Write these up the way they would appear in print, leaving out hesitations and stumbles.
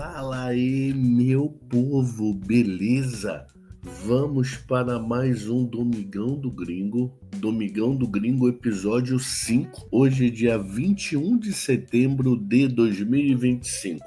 Fala aí, meu povo, beleza? Vamos para mais um Domingão do Gringo. Domingão do Gringo, episódio 5. Hoje é dia 21 de setembro de 2025.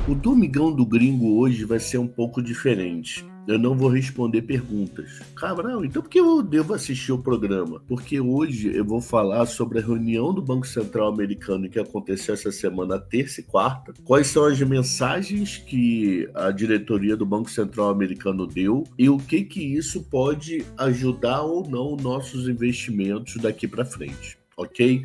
O Domingão do Gringo hoje vai ser um pouco diferente. Eu não vou responder perguntas. Cabral, então por que eu devo assistir o programa? Porque hoje eu vou falar sobre a reunião do Banco Central americano que aconteceu essa semana, terça e quarta. Quais são as mensagens que a diretoria do Banco Central americano deu e o que isso pode ajudar ou não nossos investimentos daqui para frente, ok?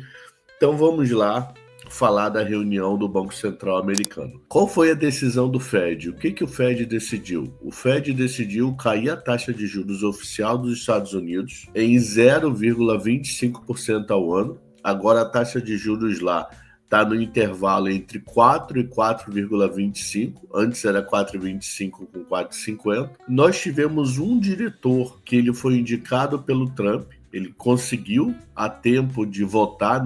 Então vamos lá falar da reunião do Banco Central americano. Qual foi a decisão do Fed? O que o Fed decidiu? O Fed decidiu cair a taxa de juros oficial dos Estados Unidos em 0,25% ao ano. Agora a taxa de juros lá está no intervalo entre 4 e 4,25. Antes era 4,25 com 4,50. Nós tivemos um diretor que ele foi indicado pelo Trump. Ele conseguiu a tempo de votar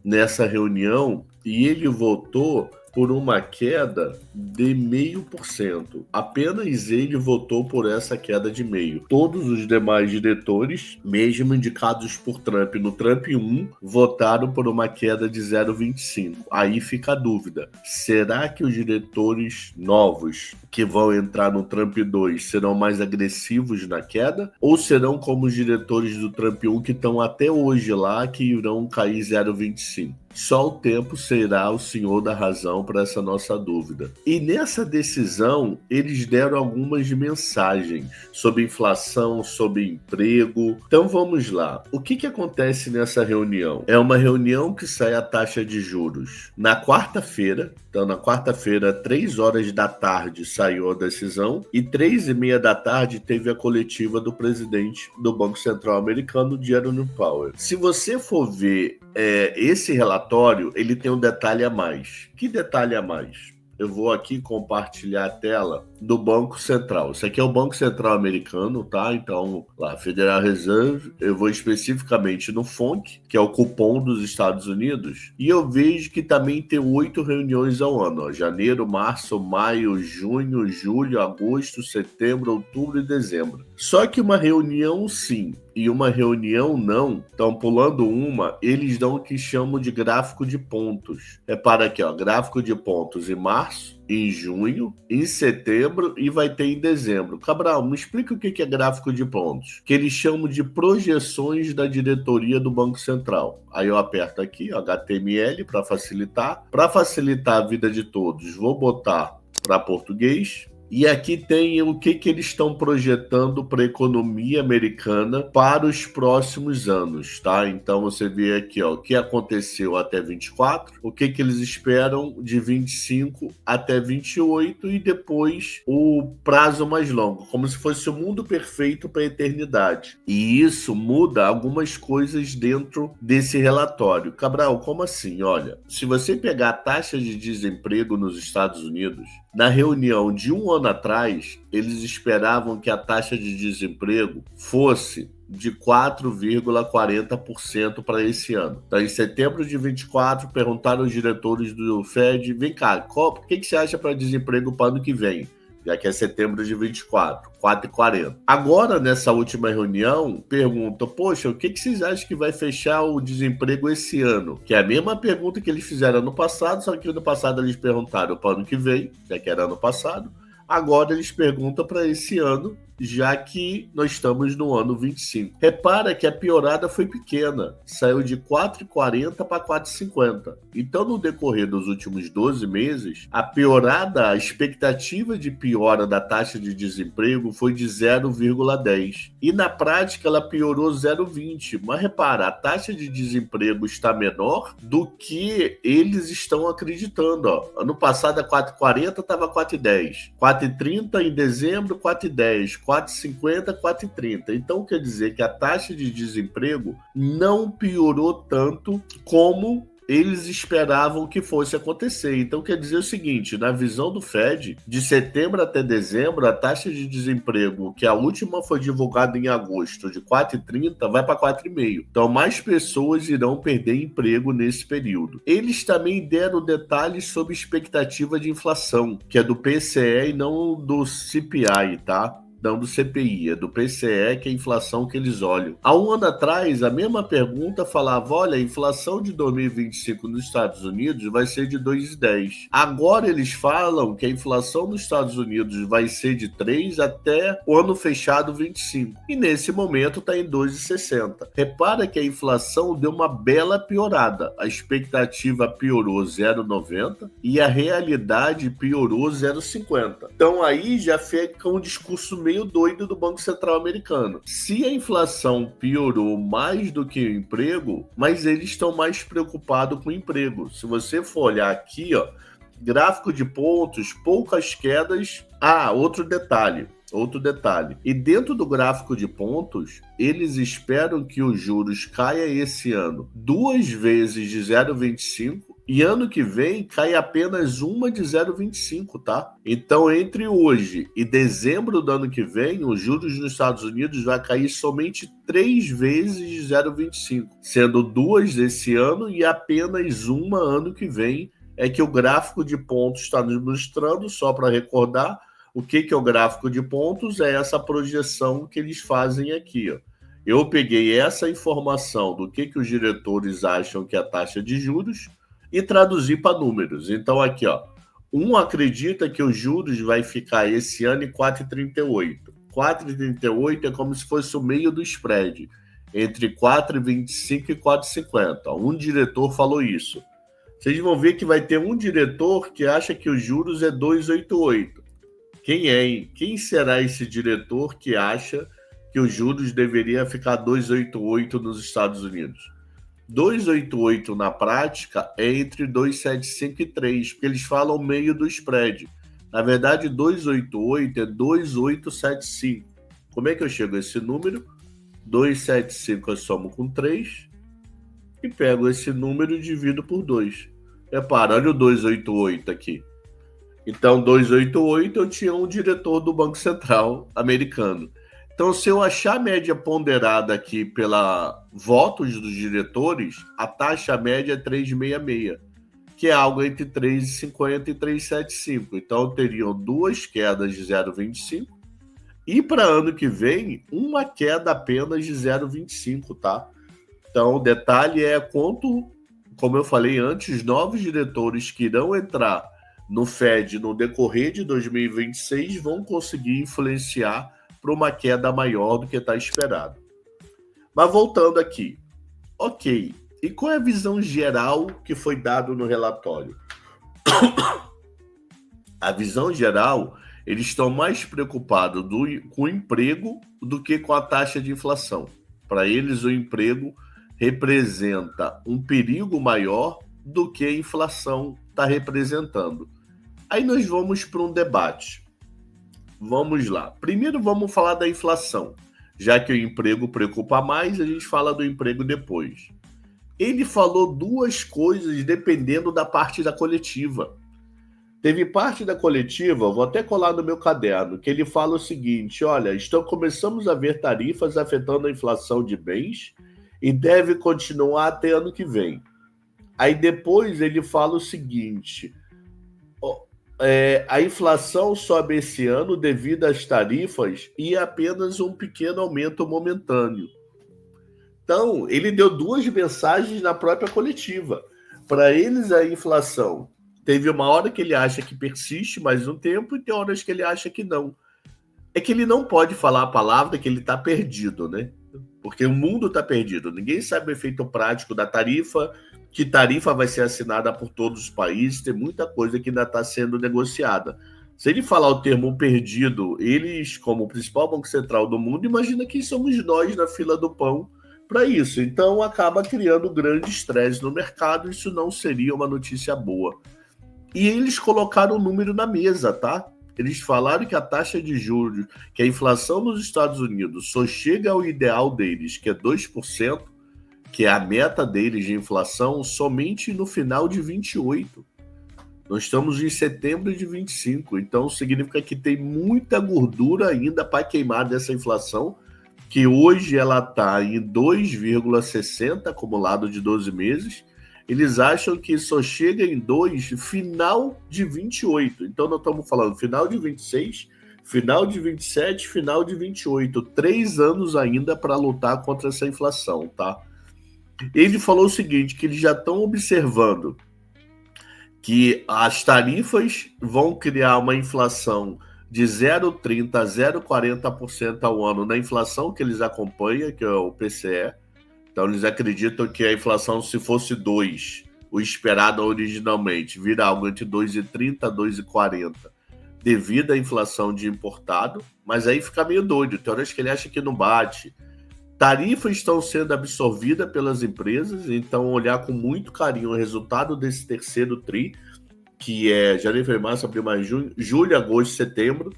nessa reunião e ele votou por uma queda de 0,5%. Apenas ele votou por essa queda de 0,5%. Todos os demais diretores, mesmo indicados por Trump no Trump 1, votaram por uma queda de 0,25%. Aí fica a dúvida. Será que os diretores novos que vão entrar no Trump 2 serão mais agressivos na queda? Ou serão como os diretores do Trump 1 que estão até hoje lá, que irão cair 0,25%? Só o tempo será o senhor da razão para essa nossa dúvida. E nessa decisão, eles deram algumas mensagens sobre inflação, sobre emprego. Então vamos lá. O que acontece nessa reunião? É uma reunião que sai a taxa de juros na quarta-feira. Então, na quarta-feira, 3 horas da tarde, saiu a decisão e 3h30 da tarde teve a coletiva do presidente do Banco Central americano, Jerome Powell. Se você for ver esse relatório, ele tem um detalhe a mais. Que detalhe a mais? Eu vou aqui compartilhar a tela do Banco Central. Isso aqui é o Banco Central americano, tá? Então, lá, Federal Reserve, eu vou especificamente no FONC, que é o cupom dos Estados Unidos, e eu vejo que também tem 8 reuniões ao ano, ó, janeiro, março, maio, junho, julho, agosto, setembro, outubro e dezembro. Só que uma reunião sim e uma reunião não, estão pulando uma, eles dão o que chamam de gráfico de pontos. Repara aqui, ó, gráfico de pontos em março, em junho, em setembro e vai ter em dezembro. Cabral, me explica o que é gráfico de pontos. Que eles chamam de projeções da diretoria do Banco Central. Aí eu aperto aqui, ó, HTML para facilitar. Para facilitar a vida de todos, vou botar para português. E aqui tem o que eles estão projetando para a economia americana para os próximos anos, tá? Então você vê aqui, ó, o que aconteceu até 24, o que eles esperam de 25 até 28 e depois o prazo mais longo, como se fosse o mundo perfeito para a eternidade. E isso muda algumas coisas dentro desse relatório. Cabral, como assim? Olha, se você pegar a taxa de desemprego nos Estados Unidos, na reunião de um ano atrás, eles esperavam que a taxa de desemprego fosse de 4,40% para esse ano. Então, em setembro de 24, perguntaram aos diretores do Fed, vem cá, o que você acha para desemprego para o ano que vem? Já que é setembro de 24, 4,40. Agora, nessa última reunião, perguntam, poxa, o que vocês acham que vai fechar o desemprego esse ano? Que é a mesma pergunta que eles fizeram ano passado, só que ano passado eles perguntaram para o ano que vem, já que era ano passado. Agora eles perguntam para esse ano, já que nós estamos no ano 25. Repara que a piorada foi pequena, saiu de 4,40 para 4,50. Então, no decorrer dos últimos 12 meses, a expectativa de piora da taxa de desemprego foi de 0,10. E na prática ela piorou 0,20. Mas repara, a taxa de desemprego está menor do que eles estão acreditando. Ó. Ano passado a 4,40 estava 4,10. 4,30 em dezembro, 4,10. 4,50, 4,30. Então quer dizer que a taxa de desemprego não piorou tanto como eles esperavam que fosse acontecer. Então, quer dizer o seguinte, na visão do Fed, de setembro até dezembro, a taxa de desemprego, que a última foi divulgada em agosto, de 4,30, vai para 4,5. Então, mais pessoas irão perder emprego nesse período. Eles também deram detalhes sobre expectativa de inflação, que é do PCE e não do CPI, tá? Não do CPI, é do PCE, que é a inflação que eles olham. Há um ano atrás, a mesma pergunta falava, olha, a inflação de 2025 nos Estados Unidos vai ser de 2,10. Agora eles falam que a inflação nos Estados Unidos vai ser de 3 até o ano fechado 25. E nesse momento está em 2,60. Repara que a inflação deu uma bela piorada. A expectativa piorou 0,90 e a realidade piorou 0,50. Então aí já fica um discurso meio doido do Banco Central americano. Se a inflação piorou mais do que o emprego, mas eles estão mais preocupados com o emprego. Se você for olhar aqui, ó, gráfico de pontos, poucas quedas. Outro detalhe. E dentro do gráfico de pontos, eles esperam que os juros caia esse ano 2 vezes de 0,25 e ano que vem cai apenas uma de 0,25, tá? Então, entre hoje e dezembro do ano que vem, os juros nos Estados Unidos vai cair somente 3 vezes de 0,25, sendo 2 esse ano e apenas uma ano que vem. É que o gráfico de pontos está nos mostrando, só para recordar, o que é o gráfico de pontos? É essa projeção que eles fazem aqui, ó. Eu peguei essa informação do que os diretores acham que é a taxa de juros e traduzi para números. Então, aqui, ó, um acredita que os juros vai ficar esse ano em 4,38. 4,38 é como se fosse o meio do spread, entre 4,25 e 4,50. Um diretor falou isso. Vocês vão ver que vai ter um diretor que acha que os juros é 2,88. Quem é, hein? Quem será esse diretor que acha que os juros deveria ficar 2,88 nos Estados Unidos? 2,88 na prática é entre 2,75 e 3, porque eles falam meio do spread. Na verdade, 2,88 é 2,875. Como é que eu chego a esse número? 2,75 eu somo com 3 e pego esse número e divido por 2. Repara, olha o 2,88 aqui. Então, 2,88 eu tinha um diretor do Banco Central americano. Então, se eu achar a média ponderada aqui pela votos dos diretores, a taxa média é 3,66, que é algo entre 3,50 e 3,75. Então, teriam 2 quedas de 0,25 e para ano que vem, uma queda apenas de 0,25, tá? Então, o detalhe é quanto, como eu falei antes, os novos diretores que irão entrar no Fed no decorrer de 2026 vão conseguir influenciar para uma queda maior do que está esperado. Mas voltando aqui, ok, e qual é a visão geral que foi dada no relatório? A visão geral, eles estão mais preocupados com o emprego do que com a taxa de inflação. Para eles, o emprego representa um perigo maior do que a inflação está representando. Aí nós vamos para um debate. Vamos lá. Primeiro vamos falar da inflação. Já que o emprego preocupa mais, a gente fala do emprego depois. Ele falou duas coisas dependendo da parte da coletiva. Teve parte da coletiva, vou até colar no meu caderno, que ele fala o seguinte, olha, começamos a ver tarifas afetando a inflação de bens e deve continuar até ano que vem. Aí depois ele fala o seguinte, a inflação sobe esse ano devido às tarifas e apenas um pequeno aumento momentâneo. Então, ele deu duas mensagens na própria coletiva. Para eles, a inflação teve uma hora que ele acha que persiste mais um tempo e tem horas que ele acha que não. É que ele não pode falar a palavra que ele está perdido, né? Porque o mundo está perdido. Ninguém sabe o efeito prático da tarifa, que tarifa vai ser assinada por todos os países, tem muita coisa que ainda está sendo negociada. Se ele falar o termo perdido, eles, como o principal banco central do mundo, imagina quem somos nós na fila do pão para isso. Então, acaba criando grande estresse no mercado, isso não seria uma notícia boa. E eles colocaram o número na mesa, tá? Eles falaram que a taxa de juros, que a inflação nos Estados Unidos só chega ao ideal deles, que é 2%, que é a meta deles de inflação, somente no final de 28. Nós estamos em setembro de 25, então significa que tem muita gordura ainda para queimar dessa inflação, que hoje ela está em 2,60 acumulado de 12 meses. Eles acham que só chega em 2 final de 28. Então nós estamos falando final de 26, final de 27, final de 28. 3 anos ainda para lutar contra essa inflação, tá? Ele falou o seguinte, que eles já estão observando que as tarifas vão criar uma inflação de 0,30% a 0,40% ao ano na inflação que eles acompanham, que é o PCE. Então, eles acreditam que a inflação, se fosse 2, o esperado originalmente, vira algo entre 2,30% a 2,40%, devido à inflação de importado. Mas aí fica meio doido. Tem horas que ele acha que não bate. Tarifas estão sendo absorvidas pelas empresas, então olhar com muito carinho o resultado desse terceiro TRI, que é janeiro, fevereiro, março, abril, maio, junho, julho, agosto, setembro,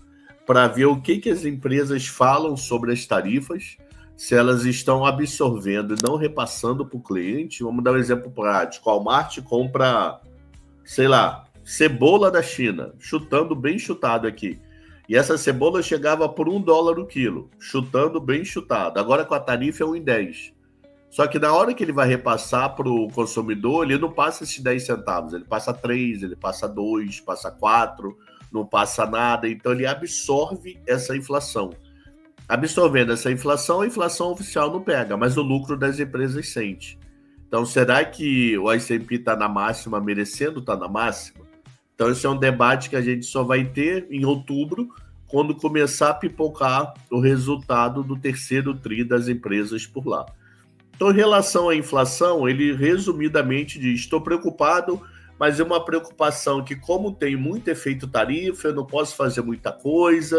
para ver o que as empresas falam sobre as tarifas, se elas estão absorvendo e não repassando para o cliente. Vamos dar um exemplo prático. O Walmart compra, sei lá, cebola da China, chutando bem chutado aqui. E essa cebola chegava por $1 o quilo, chutando bem chutado. Agora com a tarifa é 1,10. Só que na hora que ele vai repassar para o consumidor, ele não passa esses 10 centavos. Ele passa 3, ele passa 2, passa 4, não passa nada. Então ele absorve essa inflação. Absorvendo essa inflação, a inflação oficial não pega, mas o lucro das empresas sente. Então será que o S&P está na máxima, merecendo estar na máxima? Então esse é um debate que a gente só vai ter em outubro, quando começar a pipocar o resultado do terceiro TRI das empresas por lá. Então, em relação à inflação, ele resumidamente diz: estou preocupado, mas é uma preocupação que, como tem muito efeito tarifa, eu não posso fazer muita coisa,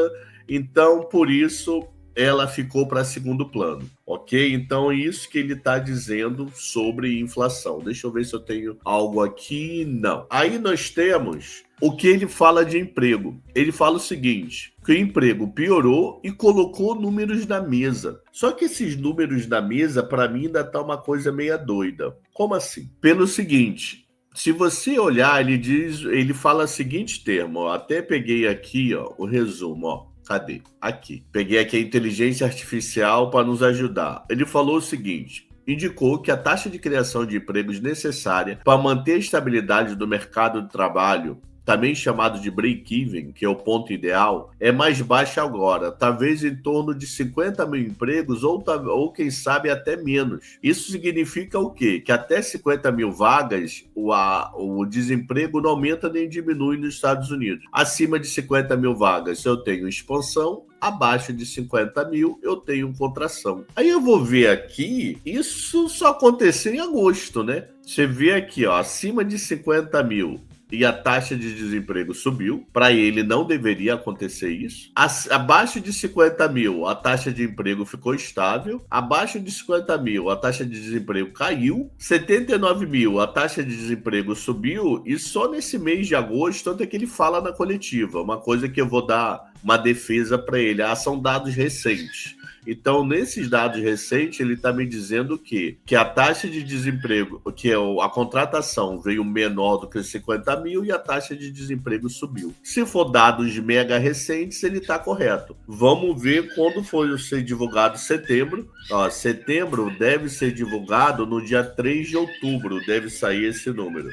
então, por isso, ela ficou para segundo plano, ok? Então, é isso que ele está dizendo sobre inflação. Deixa eu ver se eu tenho algo aqui. Não. Aí nós temos o que ele fala de emprego. Ele fala o seguinte, que o emprego piorou e colocou números na mesa. Só que esses números na mesa, para mim, ainda tá uma coisa meia doida. Como assim? Pelo seguinte, se você olhar, ele fala o seguinte termo, ó, até peguei aqui, ó, o resumo, ó. Cadê? Aqui. Peguei aqui a inteligência artificial para nos ajudar. Ele falou o seguinte: indicou que a taxa de criação de empregos necessária para manter a estabilidade do mercado de trabalho, também chamado de break-even, que é o ponto ideal, é mais baixa agora, talvez em torno de 50 mil empregos ou quem sabe até menos. Isso significa o quê? Que até 50 mil vagas o desemprego não aumenta nem diminui nos Estados Unidos. Acima de 50 mil vagas eu tenho expansão, abaixo de 50 mil eu tenho contração. Aí eu vou ver aqui, isso só aconteceu em agosto, né? Você vê aqui, ó, acima de 50 mil e a taxa de desemprego subiu. Para ele não deveria acontecer isso. Abaixo de 50 mil, a taxa de emprego ficou estável. Abaixo de 50 mil, a taxa de desemprego caiu. 79 mil, a taxa de desemprego subiu. E só nesse mês de agosto, tanto é que ele fala na coletiva. Uma coisa que eu vou dar uma defesa para ele. São dados recentes. Então, nesses dados recentes, ele está me dizendo que a taxa de desemprego, que a contratação veio menor do que os 50 mil e a taxa de desemprego subiu. Se for dados mega recentes, ele está correto. Vamos ver quando for ser divulgado setembro. Setembro deve ser divulgado no dia 3 de outubro, deve sair esse número.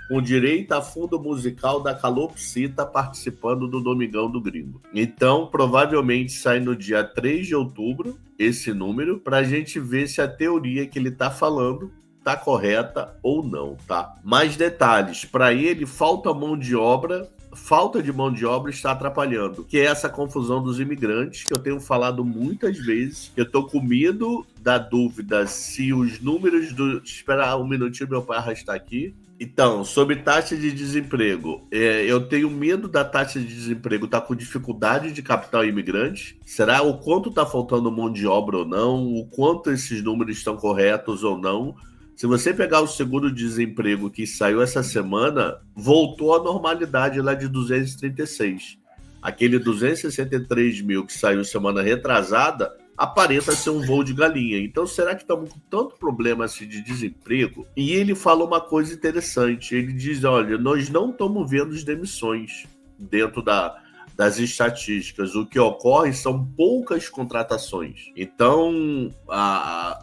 Com direito a fundo musical da Calopsita participando do Domingão do Gringo. Então, provavelmente sai no dia 3 de outubro esse número, para a gente ver se a teoria que ele está falando está correta ou não, tá? Mais detalhes, para ele falta de mão de obra está atrapalhando, que é essa confusão dos imigrantes, que eu tenho falado muitas vezes. Eu tô com medo da dúvida se os números Espera um minutinho, meu pai arrastar aqui. Então, sobre taxa de desemprego, eu tenho medo da taxa de desemprego estar com dificuldade de captar imigrantes. Será o quanto está faltando mão de obra ou não? O quanto esses números estão corretos ou não? Se você pegar o seguro-desemprego que saiu essa semana, voltou à normalidade lá de 236. Aquele 263 mil que saiu semana retrasada aparenta ser um voo de galinha. Então, será que estamos com tanto problema assim de desemprego? E ele fala uma coisa interessante. Ele diz, olha, nós não estamos vendo as demissões dentro das estatísticas. O que ocorre são poucas contratações. Então,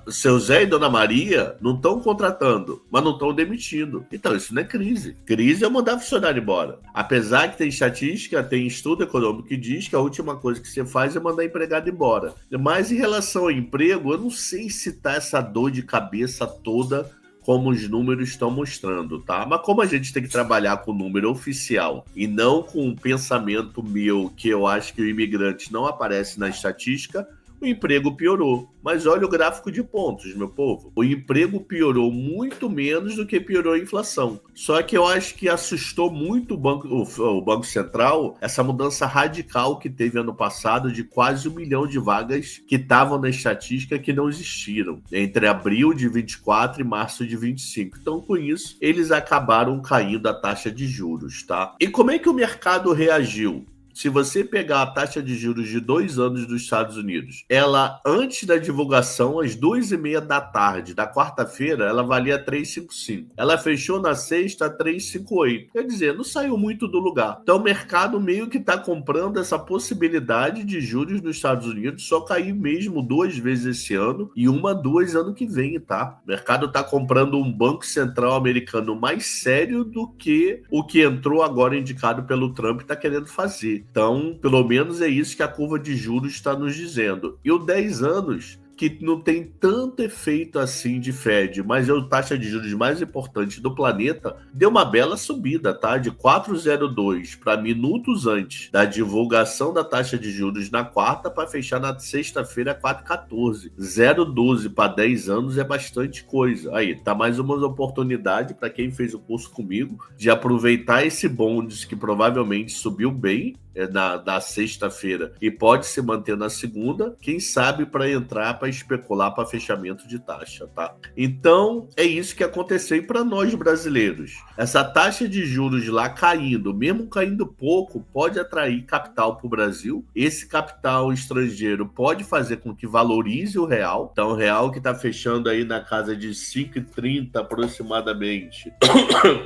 seu Zé e Dona Maria não estão contratando, mas não estão demitindo. Então, isso não é crise. Crise é mandar funcionário embora. Apesar que tem estatística, tem estudo econômico que diz que a última coisa que você faz é mandar empregado embora. Mas em relação ao emprego, eu não sei se tá essa dor de cabeça toda como os números estão mostrando, tá? Mas como a gente tem que trabalhar com o número oficial e não com o pensamento meu, que eu acho que o imigrante não aparece na estatística, o emprego piorou. Mas olha o gráfico de pontos, meu povo. O emprego piorou muito menos do que piorou a inflação. Só que eu acho que assustou muito o Banco Central essa mudança radical que teve ano passado de quase 1 milhão de vagas que estavam na estatística que não existiram entre abril de 24 e março de 25. Então, com isso, eles acabaram caindo a taxa de juros, tá? E como é que o mercado reagiu? Se você pegar a taxa de juros de 2 anos dos Estados Unidos, ela, antes da divulgação, às 2h30 da tarde, da quarta-feira, ela valia 3,55. Ela fechou na sexta a 3,58. Quer dizer, não saiu muito do lugar. Então, o mercado meio que está comprando essa possibilidade de juros nos Estados Unidos só cair mesmo 2 vezes esse ano e 2 ano que vem, tá? O mercado está comprando um Banco Central americano mais sério do que o que entrou agora indicado pelo Trump está querendo fazer. Então, pelo menos é isso que a curva de juros está nos dizendo. E o 10 anos, que não tem tanto efeito assim de Fed, mas é a taxa de juros mais importante do planeta, deu uma bela subida, tá? De 4,02 para minutos antes da divulgação da taxa de juros na quarta para fechar na sexta-feira 4,14. 0,12 para 10 anos é bastante coisa. Aí, tá mais uma oportunidade para quem fez o curso comigo de aproveitar esse bonde que provavelmente subiu bem na sexta-feira e pode se manter na segunda, quem sabe para entrar, para especular para fechamento de taxa, tá? Então, é isso que aconteceu para nós brasileiros. Essa taxa de juros lá caindo, mesmo caindo pouco, pode atrair capital para o Brasil. Esse capital estrangeiro pode fazer com que valorize o real. Então, o real que está fechando aí na casa de 5,30 aproximadamente,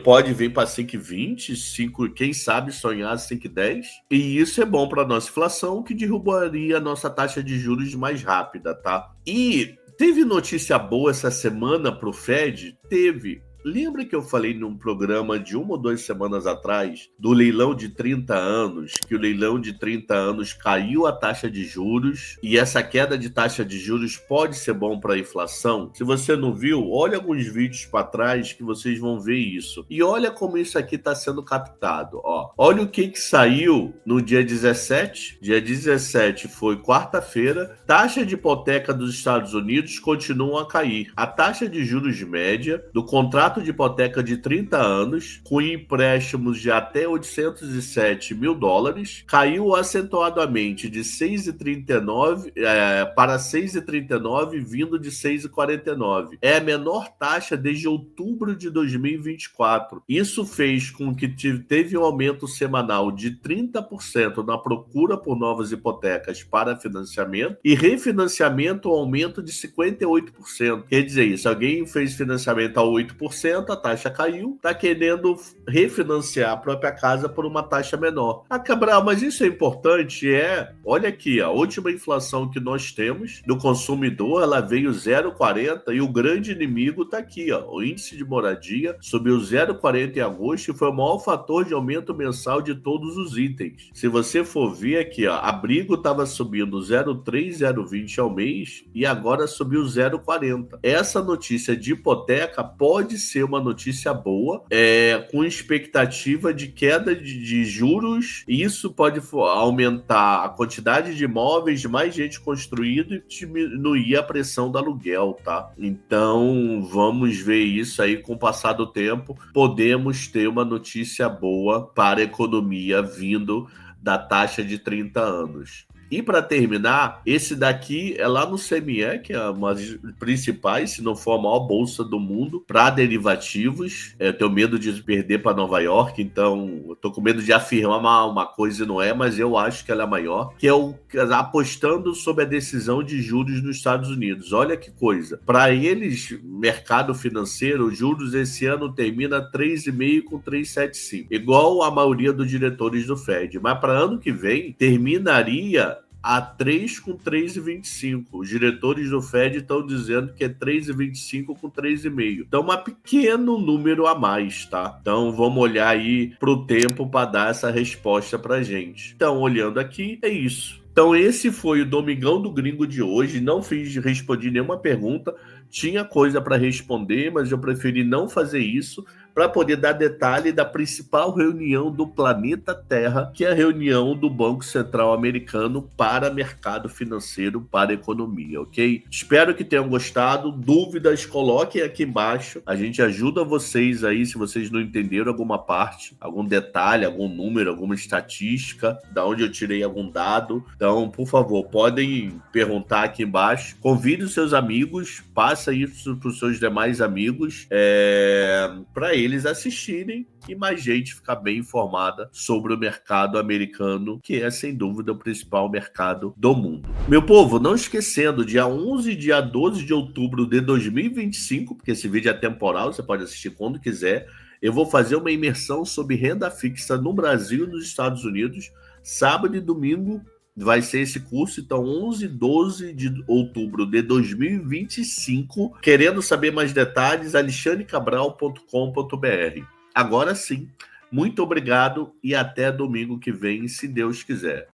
pode vir para 5,20, quem sabe sonhar 5,10. E isso é bom para a nossa inflação, que derrubaria a nossa taxa de juros mais rápida, tá? E teve notícia boa essa semana para o Fed? Teve. Lembra que eu falei num programa de 1 ou 2 semanas atrás do leilão de 30 anos, que o leilão de 30 anos caiu a taxa de juros e essa queda de taxa de juros pode ser bom para a inflação? Se você não viu, olha alguns vídeos para trás que vocês vão ver isso. E olha como isso aqui está sendo captado. Ó. Olha o que saiu no dia 17. Dia 17 foi quarta-feira. Taxa de hipoteca dos Estados Unidos continua a cair. A taxa de juros média do contrato de hipoteca de 30 anos, com empréstimos de até 807 mil dólares, caiu acentuadamente de 6,39 para 6,39, vindo de 6,49. É a menor taxa desde outubro de 2024. Isso fez com que teve um aumento semanal de 30% na procura por novas hipotecas para financiamento e refinanciamento, um aumento de 58%. Quer dizer isso, alguém fez financiamento a 8%, a taxa caiu, está querendo refinanciar a própria casa por uma taxa menor. Ah, Cabral, mas isso é importante? Olha aqui, a última inflação que nós temos do consumidor, ela veio 0,40 e o grande inimigo está aqui, ó, o índice de moradia subiu 0,40 em agosto e foi o maior fator de aumento mensal de todos os itens. Se você for ver aqui, ó, abrigo estava subindo 0,3, 0,20 ao mês e agora subiu 0,40. Essa notícia de hipoteca pode ser uma notícia boa, com expectativa de queda de juros, e isso pode aumentar a quantidade de imóveis, mais gente construída e diminuir a pressão do aluguel, tá? Então, vamos ver isso aí com o passar do tempo. Podemos ter uma notícia boa para a economia vindo da taxa de 30 anos. E para terminar, esse daqui é lá no CME, que é uma das principais, se não for a maior bolsa do mundo, para derivativos. Eu tenho medo de perder para Nova York, então eu tô com medo de afirmar uma coisa e não é, mas eu acho que ela é maior, que é apostando sobre a decisão de juros nos Estados Unidos. Olha que coisa. Para eles, mercado financeiro, os juros esse ano termina 3,5 com 3,75, igual a maioria dos diretores do Fed. Mas para ano que vem, terminaria a 3 com 3,25. Os diretores do Fed estão dizendo que é 3,25 com 3,5. Então, um pequeno número a mais, tá? Então, vamos olhar aí para o tempo para dar essa resposta para gente. Então, olhando aqui, é isso. Então, esse foi o Domingão do Gringo de hoje. Não respondi nenhuma pergunta. Tinha coisa para responder, mas eu preferi não fazer isso para poder dar detalhe da principal reunião do planeta Terra, que é a reunião do Banco Central Americano para mercado financeiro, para economia, ok? Espero que tenham gostado. Dúvidas, coloquem aqui embaixo. A gente ajuda vocês aí, se vocês não entenderam alguma parte, algum detalhe, algum número, alguma estatística, da onde eu tirei algum dado. Então, por favor, podem perguntar aqui embaixo. Convide os seus amigos, passa isso para os seus demais amigos, para eles assistirem e mais gente ficar bem informada sobre o mercado americano, que é, sem dúvida, o principal mercado do mundo. Meu povo, não esquecendo, dia 11 e dia 12 de outubro de 2025, porque esse vídeo é temporal, você pode assistir quando quiser, eu vou fazer uma imersão sobre renda fixa no Brasil e nos Estados Unidos, sábado e domingo. Vai ser esse curso, então 11 e 12 de outubro de 2025. Querendo saber mais detalhes, alexandrecabral.com.br. Agora sim, muito obrigado e até domingo que vem, se Deus quiser.